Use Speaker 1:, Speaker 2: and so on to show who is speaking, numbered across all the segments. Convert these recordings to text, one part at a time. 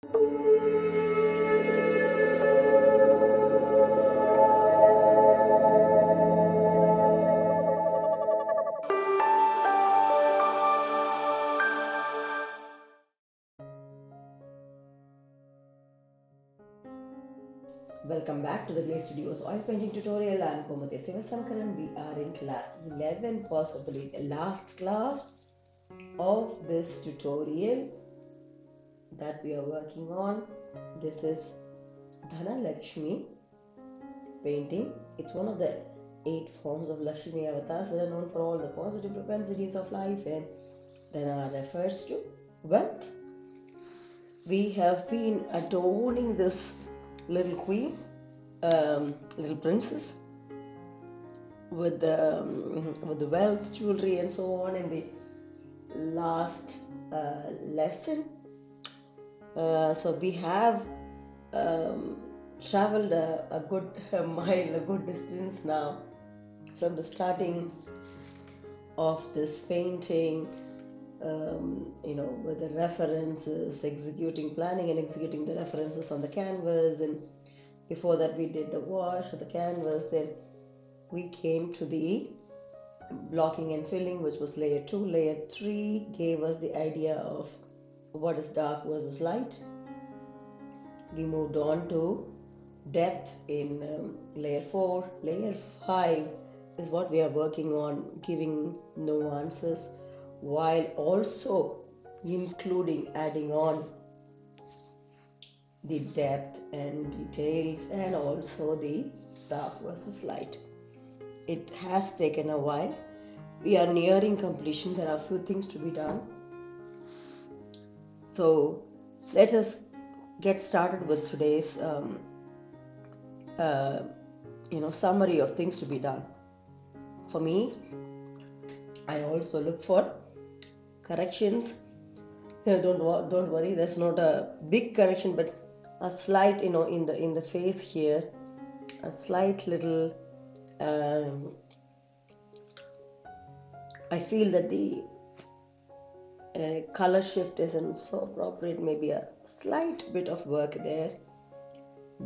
Speaker 1: Welcome back to the GLAC Studios oil painting tutorial. I am Komati Sivasankaran. We are in class 11, possibly the last class of this tutorial that we are working on. This is Dhana Lakshmi painting. It's one of the 8 forms of Lakshmi avatars that are known for all the positive propensities of life, and Dhana refers to wealth. We have been adorning this little queen, little princess, with the wealth jewelry and so on in the last lesson. So we have traveled a good mile, a good distance now from the starting of this painting, with the references, planning and executing the references on the canvas, and before that we did the wash of the canvas. Then we came to the blocking and filling, which was layer 2. Layer 3 gave us the idea of what is dark versus light. We moved on to depth in layer 4. Layer 5 is what we are working on, giving nuances, while also adding on the depth and details, and also the dark versus light. It has taken a while. We are nearing completion. There are a few things to be done. So let us get started with today's summary of things to be done. For me, I also look for corrections. Don't worry, there's not a big correction, but a slight, in the face here, a slight little. I feel that the color shift isn't so appropriate. Maybe a slight bit of work there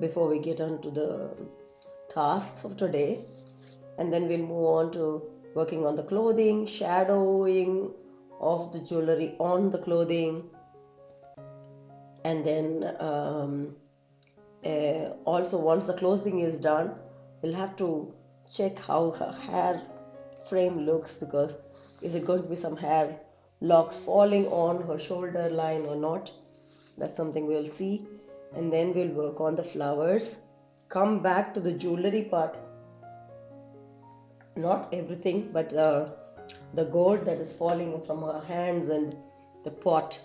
Speaker 1: before we get on to the tasks of today, and then we'll move on to working on the clothing, shadowing of the jewelry on the clothing, and then also once the clothing is done, we'll have to check how her hair frame looks, because is it going to be some hair locks falling on her shoulder line or not? That's something we'll see. And then we'll work on the flowers, come back to the jewelry part, not everything, but the gold that is falling from her hands and the pot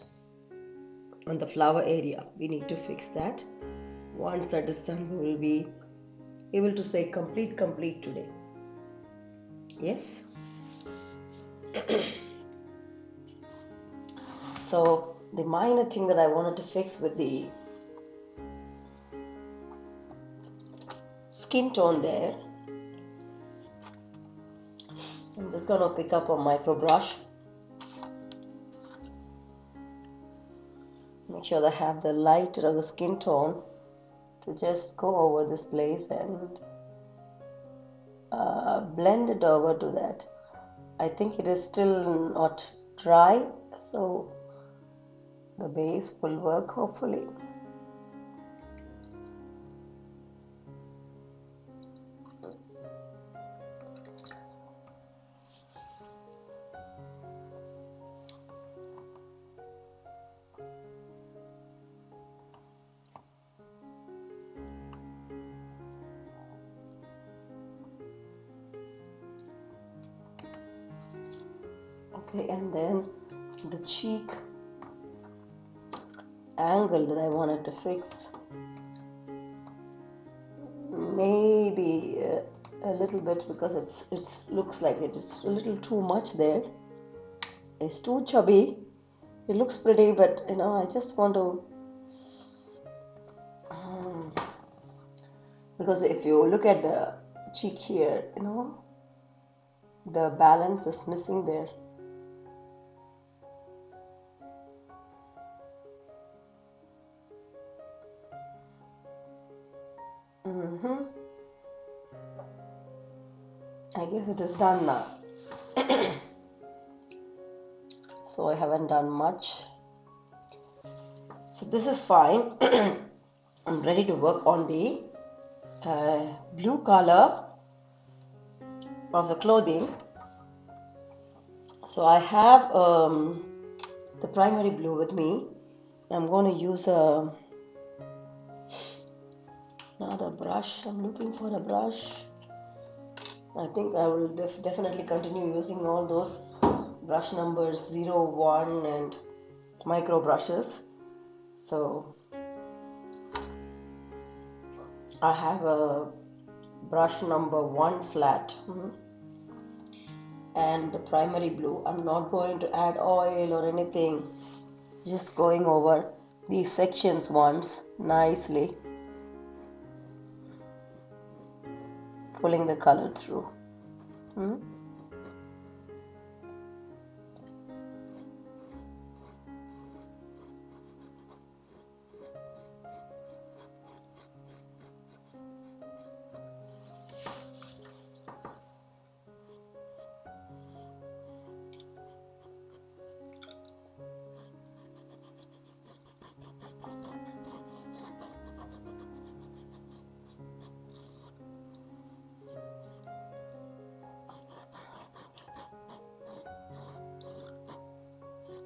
Speaker 1: on the flower area. We need to fix that. Once that is done, we will be able to say complete today. Yes. So the minor thing that I wanted to fix with the skin tone there, I'm just going to pick up a micro brush, make sure that I have the lighter of the skin tone to just go over this place and blend it over to that. I think it is still not dry, so the base will work hopefully. Okay, and then the cheek angle that I wanted to fix, maybe a little bit, because it looks like it's a little too much there. It's too chubby. It looks pretty, but I just want to because if you look at the cheek here, the balance is missing there. I guess it is done now. So I haven't done much. So this is fine. I'm ready to work on the blue color of the clothing. So I have the primary blue with me. I'm going to use another brush. I'm looking for a brush. I think I will definitely continue using all those brush numbers 0, 1 and micro brushes. So I have a brush number 1 flat and the primary blue. I'm not going to add oil or anything, just going over these sections once nicely, pulling the color through.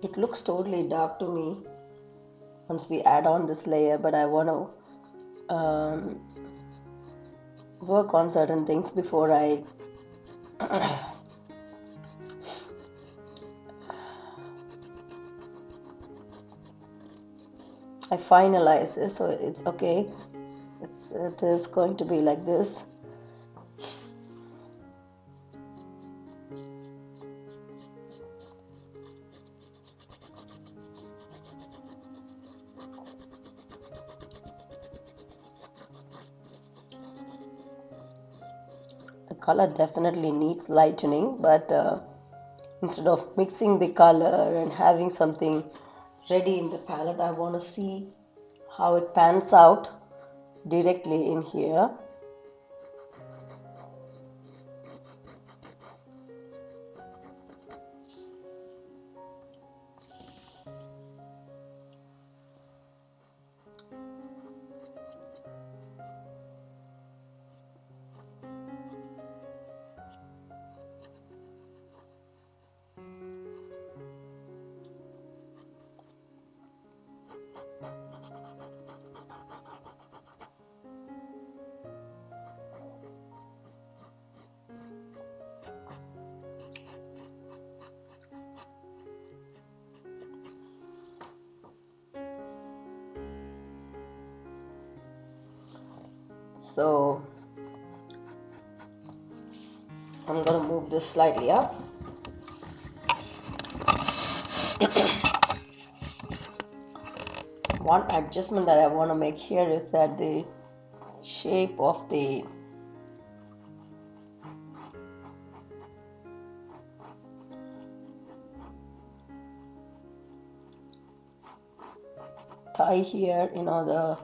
Speaker 1: It looks totally dark to me once we add on this layer, but I want to work on certain things before I I finalize this. So it's okay. It is going to be like this. The color definitely needs lightening, but instead of mixing the color and having something ready in the palette, I want to see how it pans out directly in here. So I'm going to move this slightly up. One adjustment that I want to make here is that the shape of the thigh here, the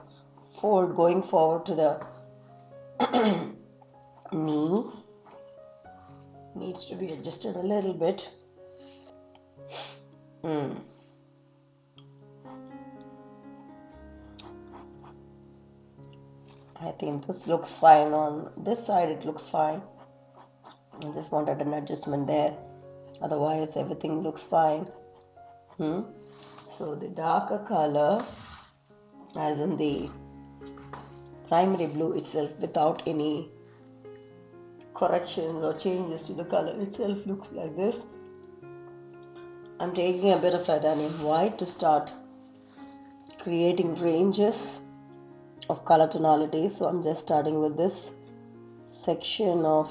Speaker 1: fold going forward to the knee needs to be adjusted a little bit. I think this looks fine. On this side it looks fine. I just wanted an adjustment there, otherwise everything looks fine. So the darker color, as in the primary blue itself, without any corrections or changes to the color itself, looks like this. I'm taking a bit of titanium white to start creating ranges of color tonalities. So I'm just starting with this section of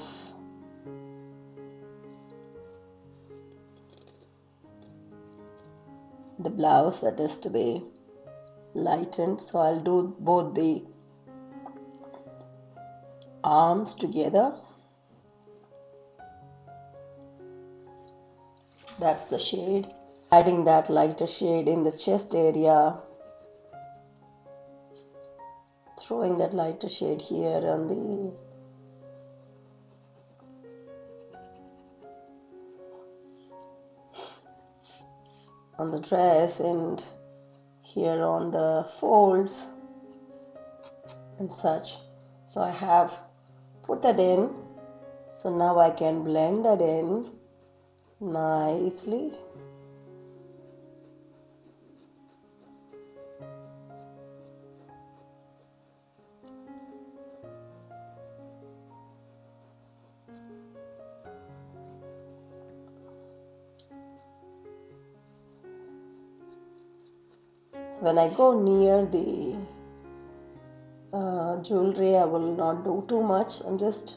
Speaker 1: the blouse that is to be lightened. So I'll do both the arms together. That's the shade. Adding that lighter shade in the chest area throwing that lighter shade here on the dress and here on the folds and such. So I have put that in. So now I can blend that in nicely. So when I go near the jewelry, I will not do too much. I'm just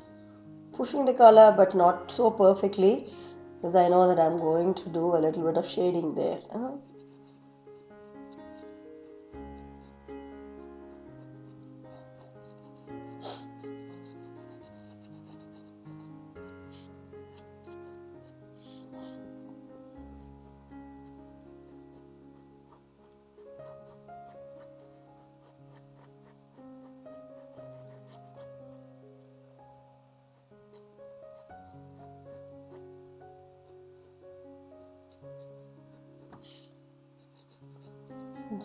Speaker 1: pushing the color, but not so perfectly, because I know that I'm going to do a little bit of shading there.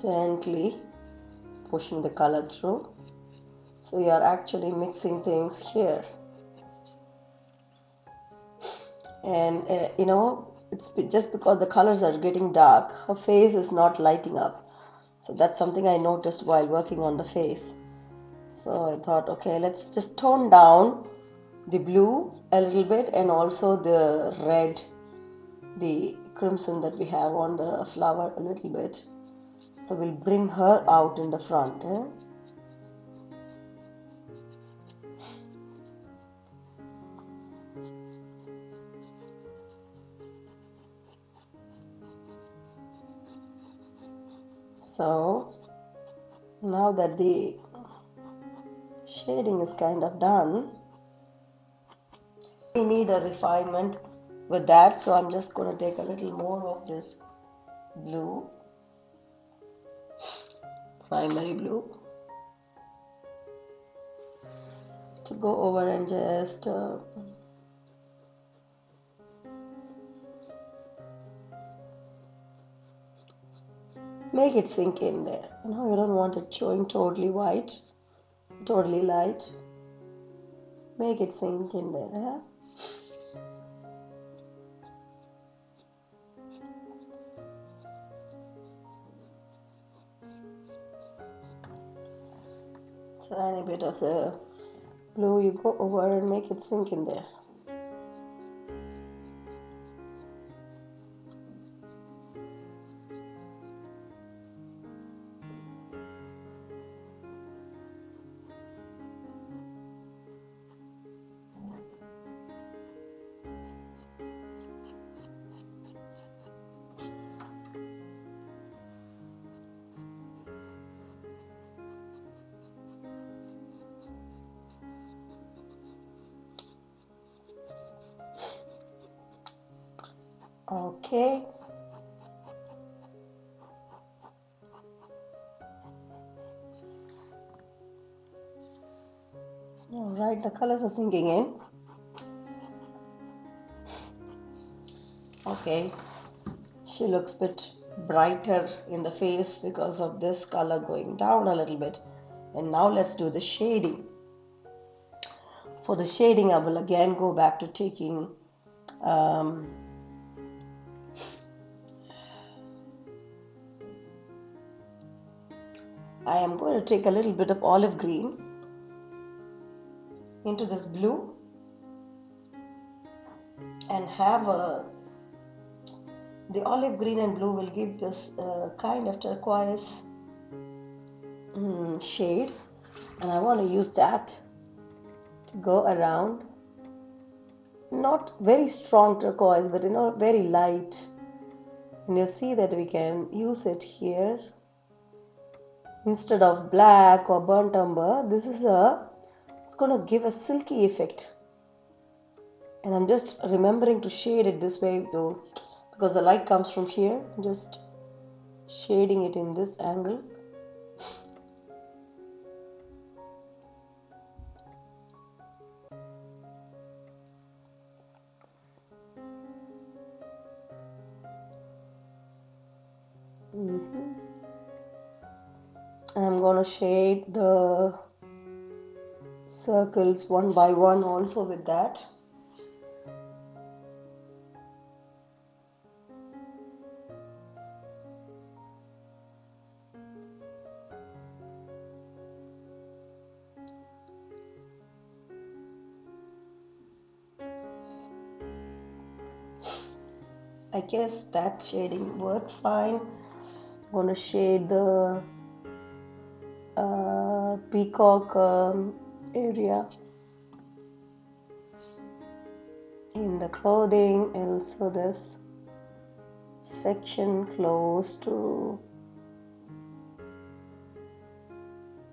Speaker 1: Gently pushing the color through. So you are actually mixing things here. And it's just because the colors are getting dark, her face is not lighting up. So that's something I noticed while working on the face. So I thought, okay, let's just tone down the blue a little bit and also the red, the crimson that we have on the flower a little bit. So we'll bring her out in the front. So now that the shading is kind of done, we need a refinement with that. So I'm just going to take a little more of this blue, primary blue, to go over and just make it sink in there. You don't want it showing totally white, totally light. Make it sink in there. Tiny bit of the blue, you go over and make it sink in there. Okay. All right, the colors are sinking in. Okay, she looks a bit brighter in the face because of this color going down a little bit. And now let's do the shading. For the shading, I will again go back to taking I am going to take a little bit of olive green into this blue and have the olive green and blue will give this kind of turquoise shade, and I want to use that to go around. Not very strong turquoise, but very light, and you see that we can use it here instead of black or burnt umber. This is it's going to give a silky effect, and I'm just remembering to shade it this way though, because the light comes from here. Just shading it in this angle. I'm gonna shade the circles one by one also with that. I guess that shading worked fine. I'm gonna shade the peacock area in the clothing, and also this section close to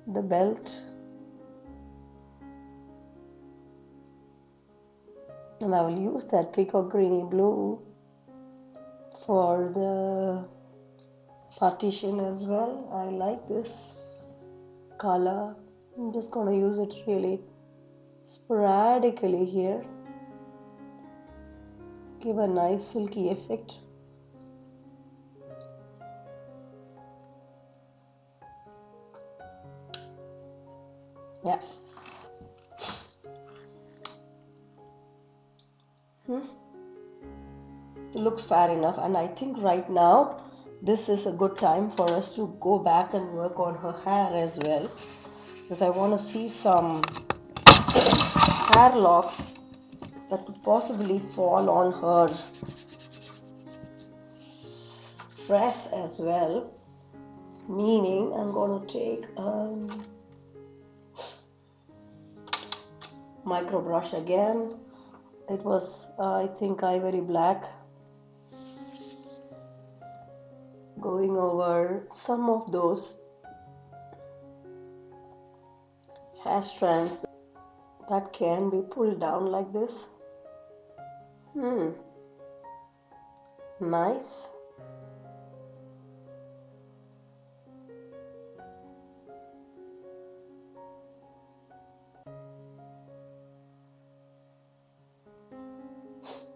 Speaker 1: the belt. And I will use that peacock greeny blue for the partition as well. I like this color. I'm just going to use it really sporadically here. Give a nice silky effect. Yeah. It looks fair enough, and I think right now this is a good time for us to go back and work on her hair as well, because I want to see some hair locks that could possibly fall on her dress as well. Meaning I'm going to take micro brush again. It was I think ivory black, going over some of those hair strands that can be pulled down like this. Nice.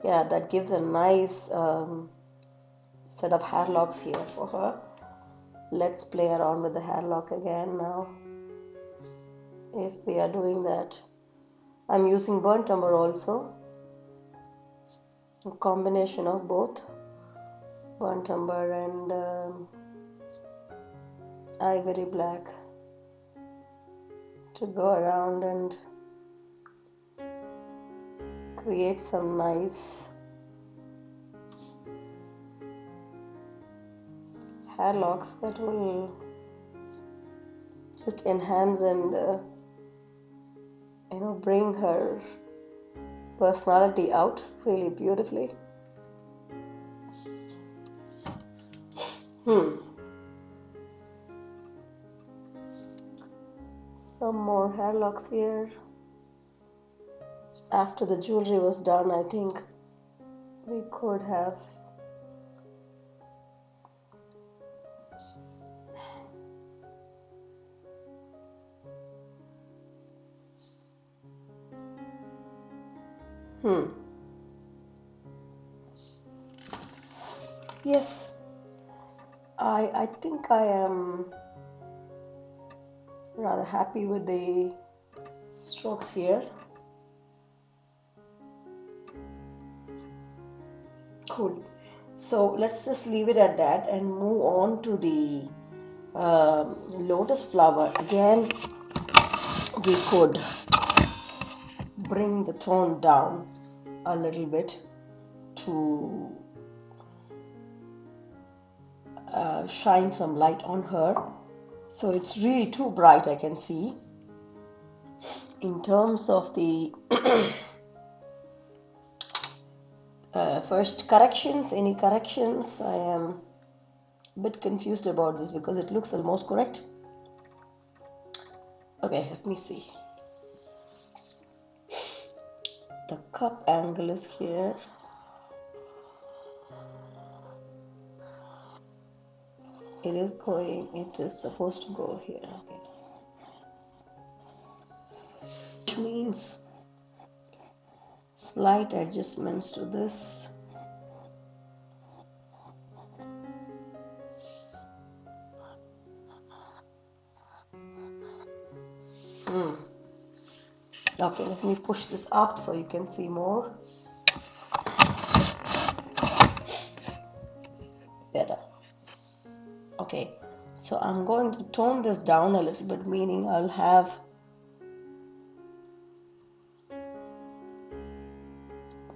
Speaker 1: Yeah, that gives a nice set of hair locks here for her. Let's play around with the hair lock again now. If we are doing that, I'm using burnt umber also, a combination of both burnt umber and ivory black to go around and create some nice hair locks that will just enhance and bring her personality out really beautifully. Some more hair locks here. After the jewelry was done, I think we could have Yes, I think I am rather happy with the strokes here. Cool. So let's just leave it at that and move on to the lotus flower. Again, we could bring the tone down a little bit to shine some light on her. So it's really too bright, I can see. In terms of the first corrections, any corrections? I am a bit confused about this because it looks almost correct. Okay, let me see. The cup angle is here. It is supposed to go here. Okay. Which means slight adjustments to this. Okay, let me push this up so you can see more. Better. Okay, so I'm going to tone this down a little bit, meaning I'll have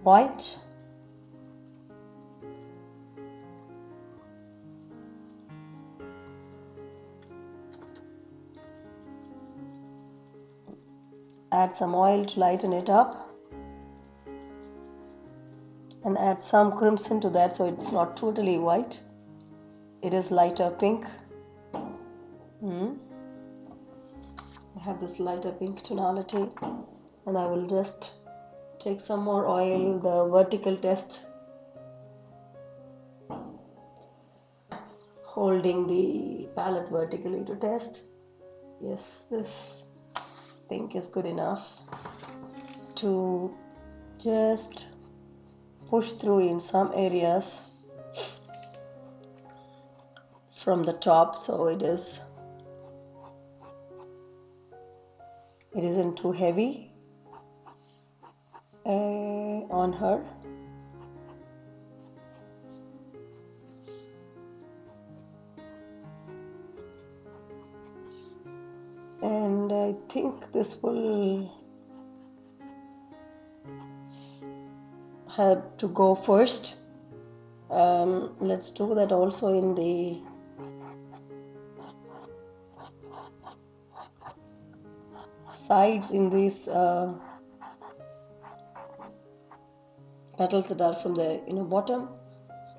Speaker 1: white, add some oil to lighten it up, and add some crimson to that so it's not totally white. It is lighter pink. I have this lighter pink tonality, and I will just take some more oil, the vertical test, holding the palette vertically to test. Yes, this pink is good enough to just push through in some areas from the top, so it isn't too heavy on her. And I think this will have to go first. Let's do that also in the sides, in these petals that are from the bottom.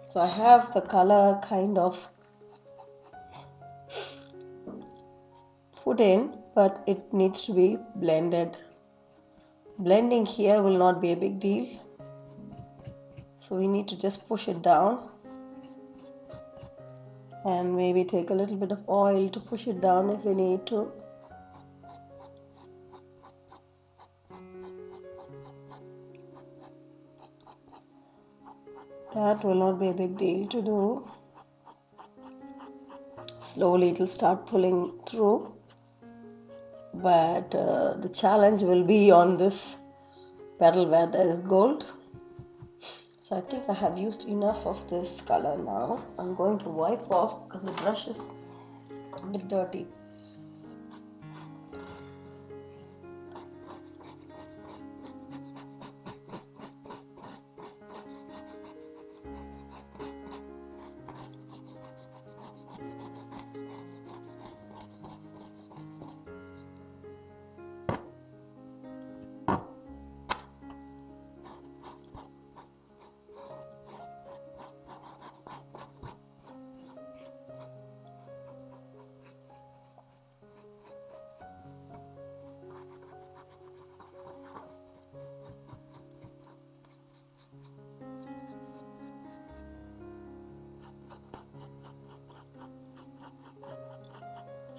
Speaker 1: So I have the color kind of put in, but it needs to be blended. Blending here will not be a big deal, so we need to just push it down and maybe take a little bit of oil to push it down if we need to. That will not be a big deal to do. Slowly it will start pulling through, but the challenge will be on this petal where there is gold. So I think I have used enough of this color now. I'm going to wipe off because the brush is a bit dirty.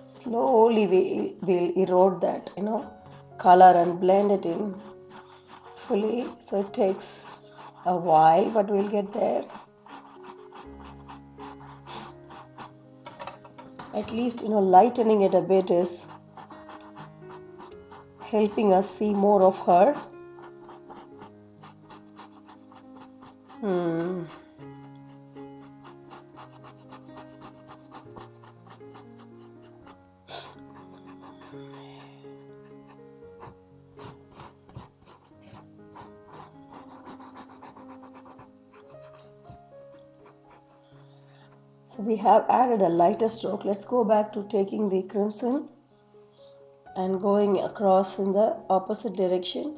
Speaker 1: Slowly we'll erode that color and blend it in fully, so it takes a while, but we'll get there. At least lightening it a bit is helping us see more of her. So we have added a lighter stroke. Let's go back to taking the crimson and going across in the opposite direction.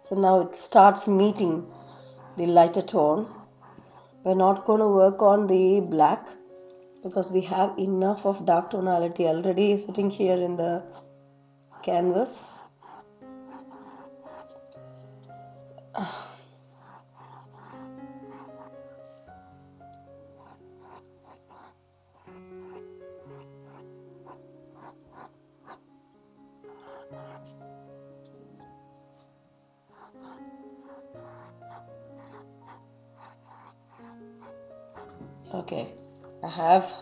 Speaker 1: So now it starts meeting the lighter tone. We're not going to work on the black because we have enough of dark tonality already sitting here in the canvas. Okay, I have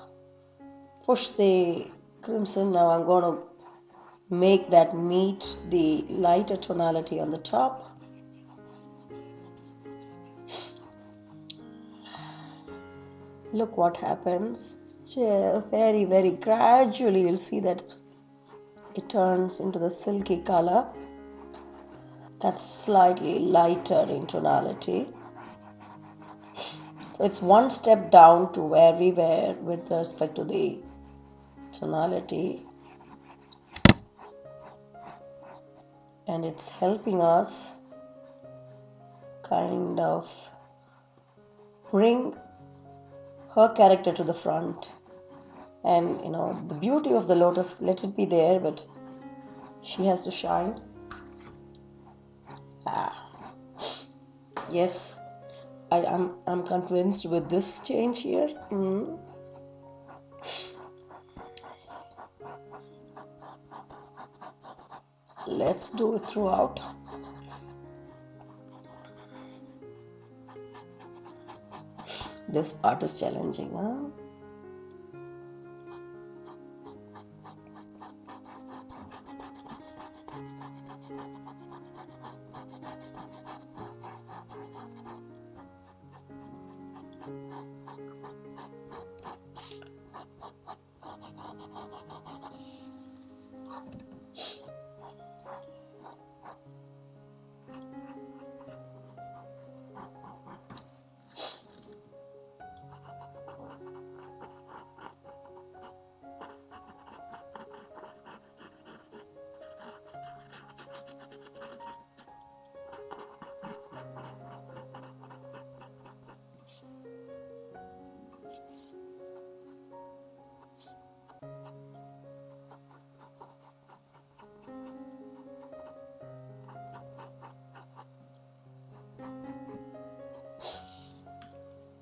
Speaker 1: push the crimson. Now I'm going to make that meet the lighter tonality on the top. Look what happens. Very, very gradually you'll see that it turns into the silky color that's slightly lighter in tonality. So it's one step down to where we were with respect to the tonality, and it's helping us kind of bring her character to the front. And you know, the beauty of the lotus, let it be there, but she has to shine. Yes, I'm convinced with this change here. Let's do it throughout. This part is challenging, huh?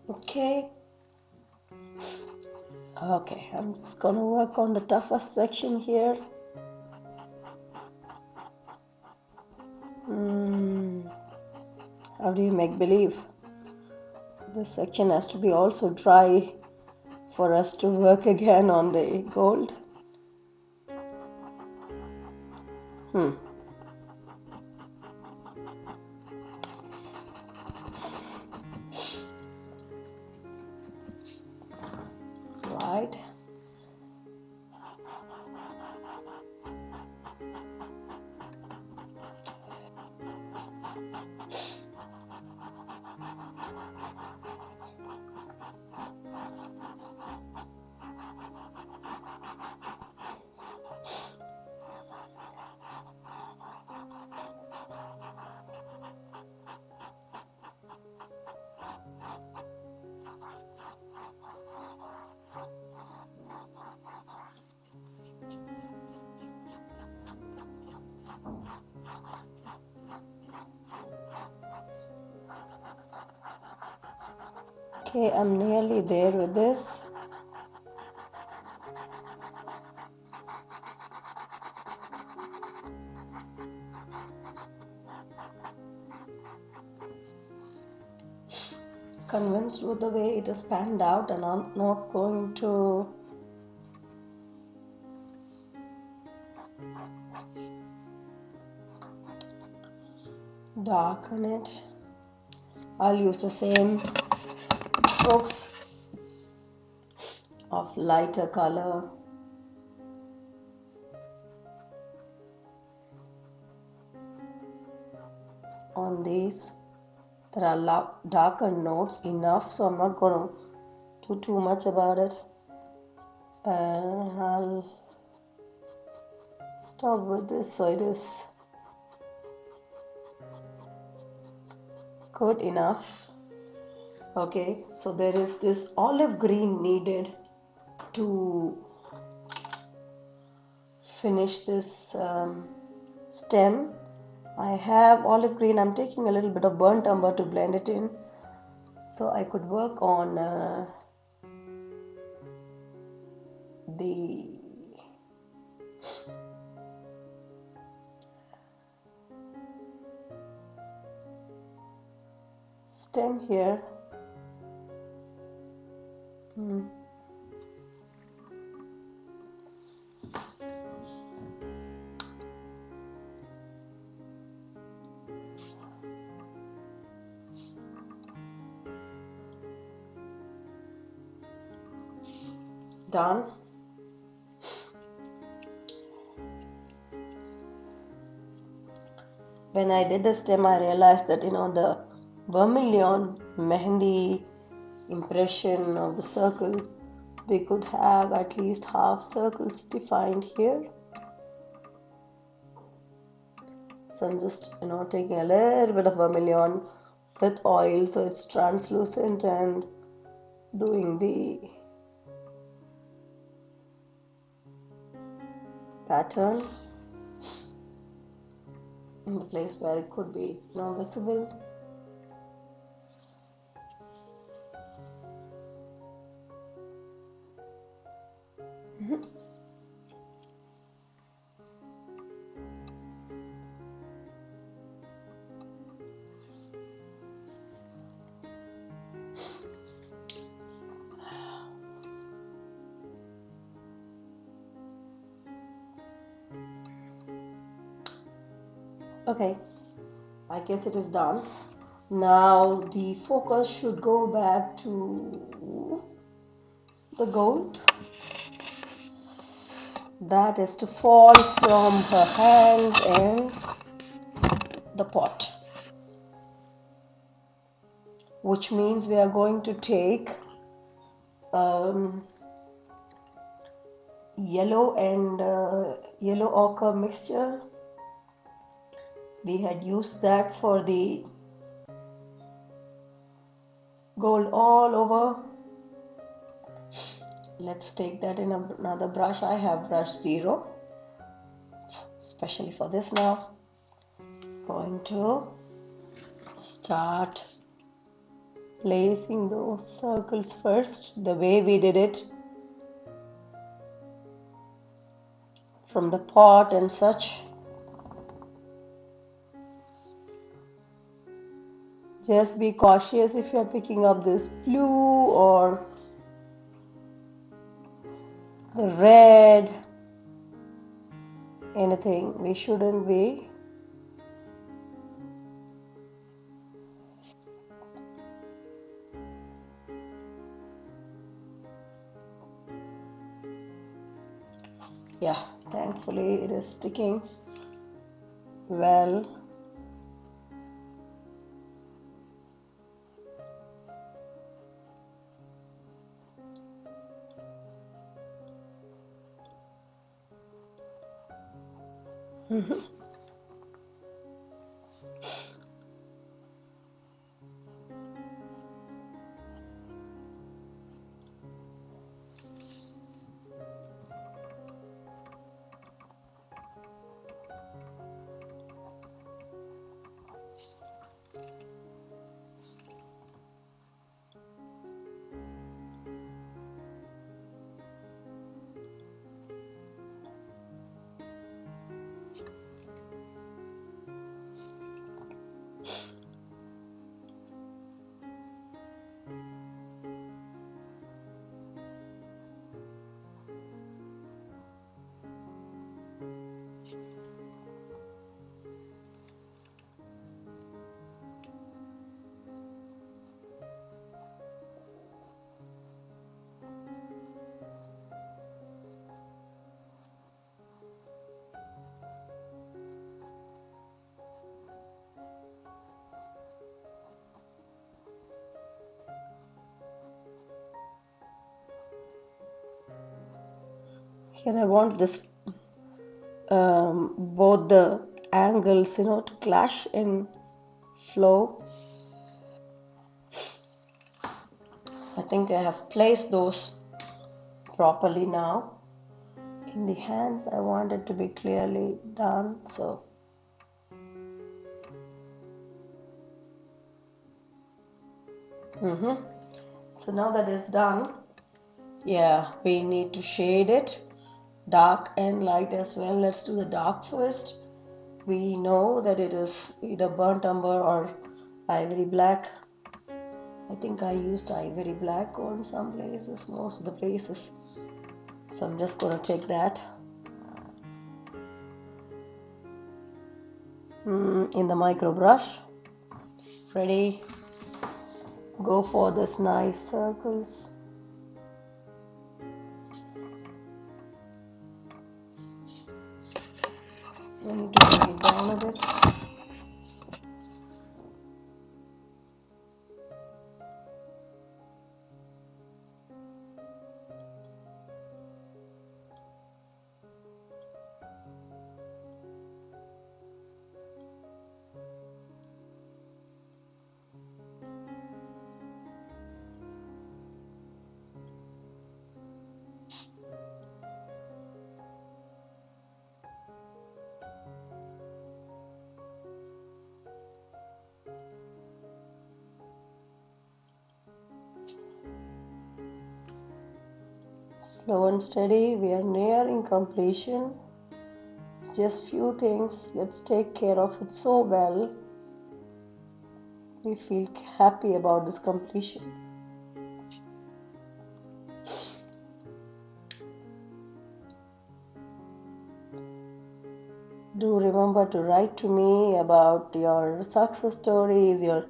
Speaker 1: Okay. Okay, I'm just gonna work on the toughest section here. How do you make believe? This section has to be also dry for us to work again on the gold. Right. Okay, I'm nearly there with this. Convinced with the way it is panned out, and I'm not going to darken it. I'll use the same strokes of lighter color. On these, there are darker notes enough, so I'm not going to do too much about it. I'll stop with this so it is good enough. Okay, so there is this olive green needed to finish this stem. I have olive green. I'm taking a little bit of burnt umber to blend it in, so I could work on the stem here. done. When I did the stem, I realized that the vermilion mehendi impression of the circle, we could have at least half circles defined here. So I'm just taking a little bit of vermilion with oil so it's translucent and doing the pattern in the place where it could be visible. Okay, I guess it is done. Now the focus should go back to the gold that is to fall from her hand and the pot, which means we are going to take yellow and yellow ochre mixture. We had used that for the gold all over. Let's take that in another brush. I have brush 0 especially for this. Now going to start placing those circles first the way we did it from the pot and such. Just be cautious if you're picking up this blue or the red, anything. We shouldn't be. Yeah, thankfully it is sticking well. Here I want this both the angles to clash and flow. I think I have placed those properly now. In the hands I want it to be clearly done, so so now that it's done, yeah, we need to shade it dark and light as well. Let's do the dark first. We know that it is either burnt umber or ivory black. I think I used ivory black on some places, most of the places. So I'm just going to take that in the micro brush. Ready? Go for this nice circles. I need to bring it down a bit. Slow and steady, we are nearing completion. It's just few things. Let's take care of it so well. We feel happy about this completion. Do remember to write to me about your success stories, your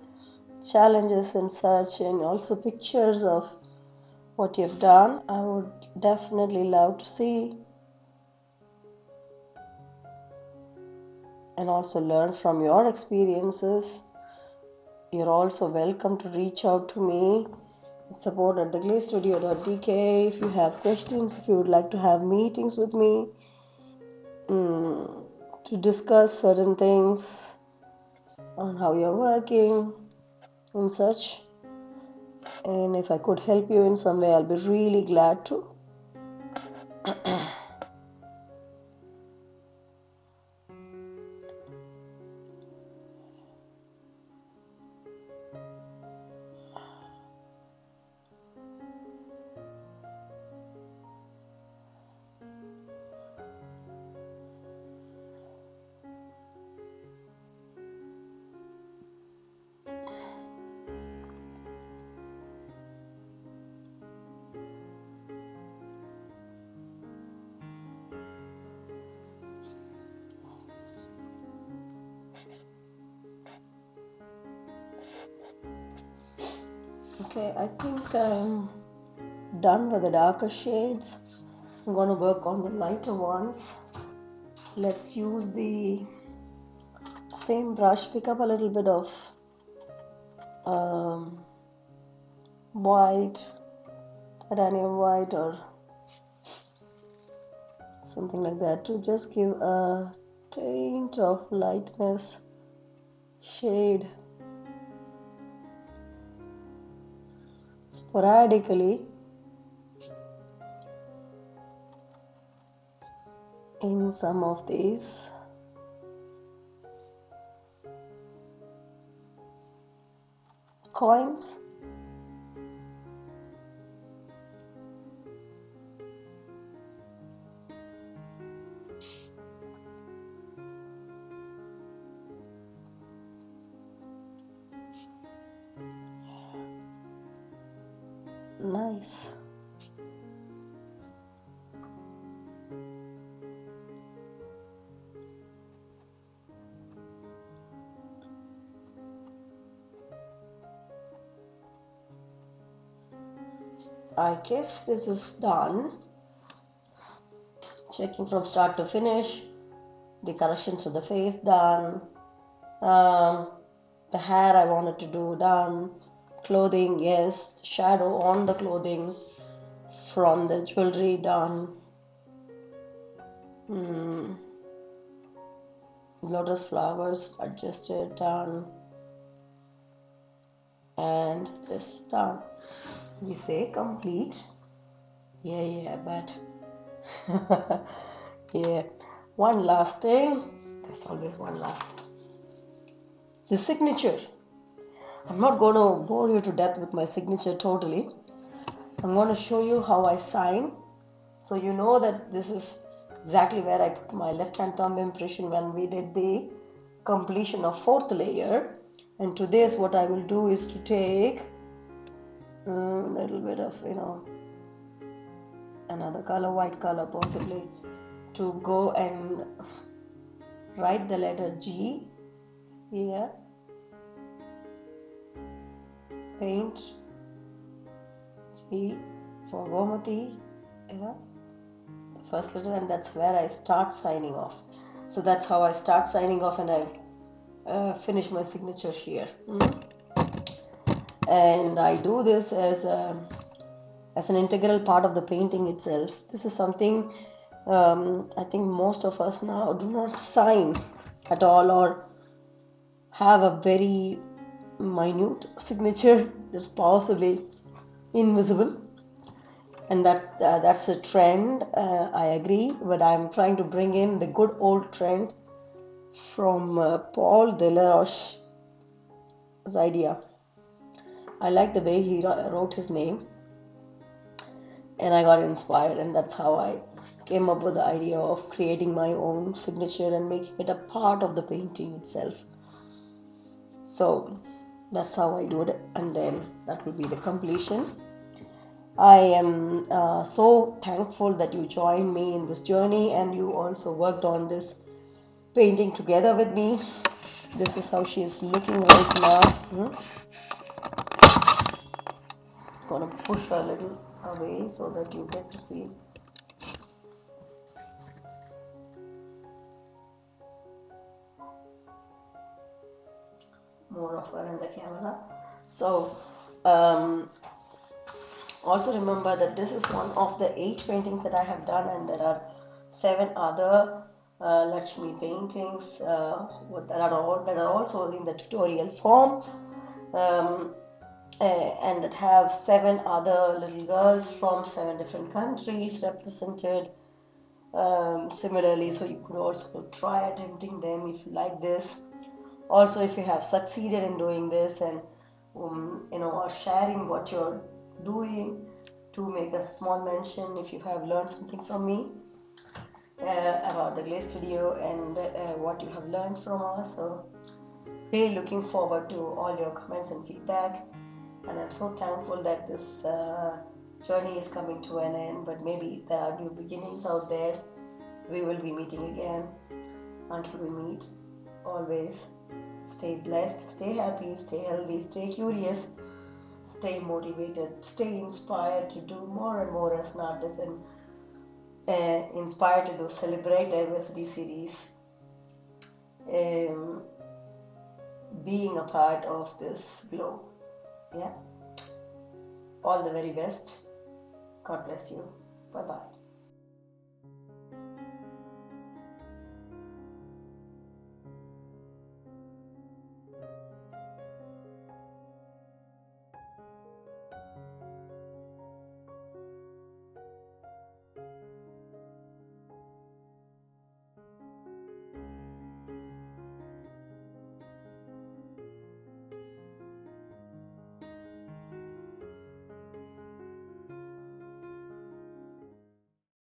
Speaker 1: challenges and such, and also pictures of what you've done. I would definitely love to see and also learn from your experiences. You're also welcome to reach out to me at support@theglastudio.dk if you have questions, if you would like to have meetings with me to discuss certain things on how you're working and such. And if I could help you in some way, I'll be really glad to. Okay, I think I'm done with the darker shades. I'm going to work on the lighter ones. Let's use the same brush, pick up a little bit of white, titanium white or something like that to just give a taint of lightness, shade sporadically in some of these. Coins. Nice. I guess this is done. Checking from start to finish. The corrections to the face done. The hair I wanted to do done. Clothing, yes. Shadow on the clothing from the jewelry done. Lotus flowers adjusted, done. And this done. We say complete. Yeah, but yeah. One last thing. There's always one last thing. The signature. I'm not going to bore you to death with my signature totally. I'm going to show you how I sign, so you know that this is exactly where I put my left hand thumb impression when we did the completion of fourth layer. And to this, what I will do is to take a little bit of another color, white color possibly, to go and write the letter G here, paint G for Gomati, the first letter, and that's where I start signing off. So that's how I start signing off, and I finish my signature here. And I do this as an integral part of the painting itself. This is something I think most of us now do not sign at all, or have a very minute signature that's possibly invisible. And that's a trend. I agree, but I'm trying to bring in the good old trend from Paul Delaroche's idea. I like the way he wrote his name, and I got inspired, and that's how I came up with the idea of creating my own signature and making it a part of the painting itself. So that's how I do it, and then that will be the completion. I am so thankful that you joined me in this journey, and you also worked on this painting together with me. This is how she is looking right now. Gonna push her a little away so that you get to see more of her in the camera. So also remember that this is one of the 8 paintings that I have done, and there are 7 other Lakshmi paintings that are also in the tutorial form, and that have 7 other little girls from 7 different countries represented similarly. So you could also try attempting them if you like this. Also, if you have succeeded in doing this, and or sharing what you're doing, to make a small mention if you have learned something from me about the GLAC studio and what you have learned from us. So really looking forward to all your comments and feedback, and I'm so thankful that this journey is coming to an end, but maybe there are new beginnings out there. We will be meeting again. Until we meet, always stay blessed, stay happy, stay healthy, stay curious, stay motivated, stay inspired to do more and more as an artist, and inspired to do Celebrate Diversity series, being a part of this globe. Yeah. All the very best. God bless you. Bye bye.